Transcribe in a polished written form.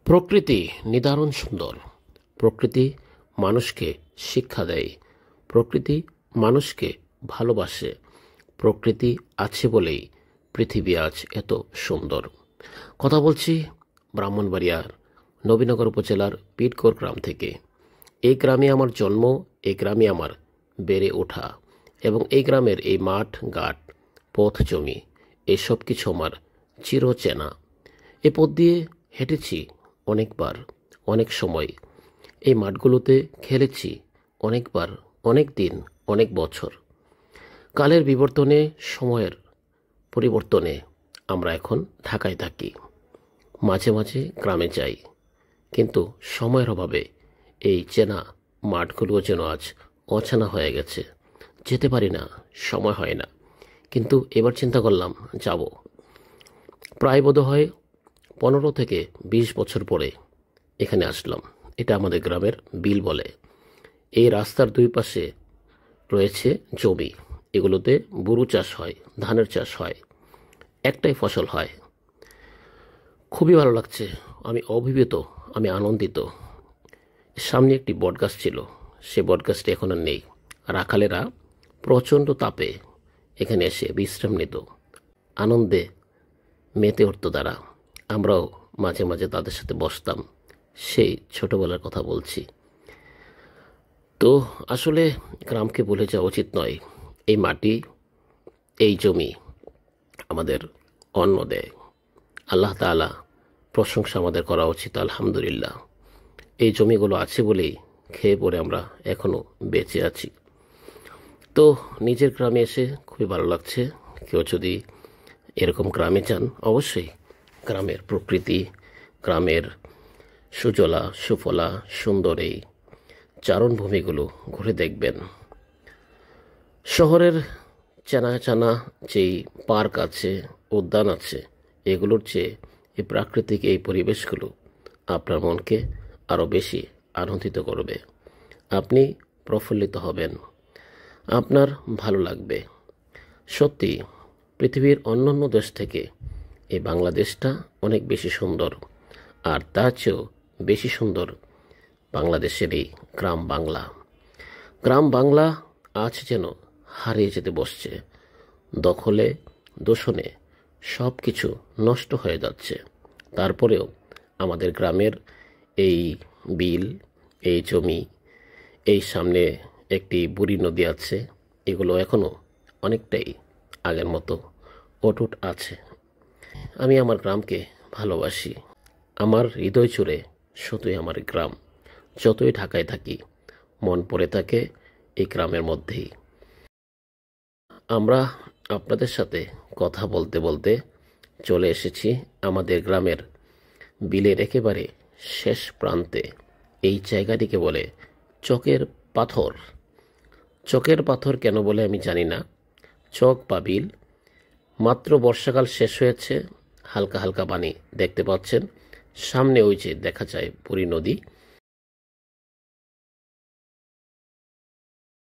প্রকৃতি নিদারুণ সুন্দর। প্রকৃতি মানুষকে শিক্ষা দেয়। প্রকৃতি মানুষকে ভালোবাসে। প্রকৃতি আছে বলেই পৃথিবী আজ এত সুন্দর। কথা বলছি ব্রাহ্মণবাড়িয়ার নবীনগর উপজেলার পিটকোর গ্রাম থেকে। এই গ্রামে আমার জন্ম, এই গ্রামে আমার বেড়ে ওঠা, এবং এই গ্রামের এই মাঠ ঘাট পথ জমি এসব কিছু আমার চিরচেনা। এ পথ দিয়ে হেঁটেছি অনেকবার, অনেক সময়। এই মাঠগুলোতে খেলেছি অনেকবার, অনেক দিন, অনেক বছর। কালের বিবর্তনে, সময়ের পরিবর্তনে আমরা এখন ঢাকায় থাকি। মাঝে মাঝে গ্রামে যাই, কিন্তু সময়ের অভাবে এই চেনা মাঠগুলো যেন আজ অচেনা হয়ে গেছে। যেতে পারি না, সময় হয় না। কিন্তু এবার চিন্তা করলাম যাব। প্রায় বোধ হয় 15 থেকে 20 বছর পরে এখানে আসলাম। এটা আমাদের গ্রামের বিল বলে। এই রাস্তার দুই পাশে রয়েছে জমি। এগুলোতে বুরু চাষ হয়, ধানের চাষ হয়, একটাই ফসল হয়। খুবই ভালো লাগছে। আমি অভিভূত, আমি আনন্দিত। সামনে একটি বটগাছ ছিল, সে বটগাছটি এখন আর নেই। রাখালেরা প্রচণ্ড তাপে এখানে এসে বিশ্রাম নিত, আনন্দে মেতে উঠত তারা। আমরাও মাঝে মাঝে তাদের সাথে বসতাম। সেই ছোটবেলার কথা বলছি। তো আসলে গ্রামকে ভুলে যাওয়া উচিত নয়। এই মাটি, এই জমি আমাদের অন্ন দেয়। আল্লাহ তাআলা প্রশংসা আমাদের করা উচিত, আলহামদুলিল্লাহ। এই জমিগুলো আছে বলেই খেয়ে পরে আমরা এখনো বেঁচে আছি। তো নিজের গ্রামে এসে খুবই ভালো লাগছে। কেউ যদি এরকম গ্রামে যান, অবশ্যই গ্রামের প্রকৃতি, গ্রামের সুজলা সুফলা সুন্দর এই চারণভূমিগুলো ঘুরে দেখবেন। শহরের চেনা চেনা যেই পার্ক আছে, উদ্যান আছে, এগুলোর চেয়ে এই প্রাকৃতিক এই পরিবেশগুলো আপনার মনকে আরও বেশি আনন্দিত করবে। আপনি প্রফুল্লিত হবেন, আপনার ভালো লাগবে। সত্যি পৃথিবীর অন্যান্য দেশ থেকে এই বাংলাদেশটা অনেক বেশি সুন্দর। আর তার চেয়েও বেশি সুন্দর বাংলাদেশের এই গ্রাম বাংলা। গ্রাম বাংলা আজ যেন হারিয়ে যেতে বসছে। দখলে, দূষণে সব কিছু নষ্ট হয়ে যাচ্ছে। তারপরেও আমাদের গ্রামের এই বিল, এই জমি, এই সামনে একটি বুড়ি নদী আছে, এগুলো এখনও অনেকটাই আগের মতো অটুট আছে। আমি আমার গ্রামকে ভালোবাসি। আমার হৃদয় জুড়ে শুধুই আমার গ্রাম। যতই ঢাকায় থাকি, মন পড়ে থাকে এই গ্রামের মধ্যেই। আমরা আপনাদের সাথে কথা বলতে বলতে চলে এসেছি আমাদের গ্রামের বিলের একেবারে শেষ প্রান্তে। এই জায়গাটিকে বলে চকের পাথর। চকের পাথর কেন বলে আমি জানি না। চক বা বিল, মাত্র বর্ষাকাল শেষ হয়েছে, হালকা হালকা পানি দেখতে পাচ্ছেন। সামনে ওই যে দেখা যায় বুড়ি নদী,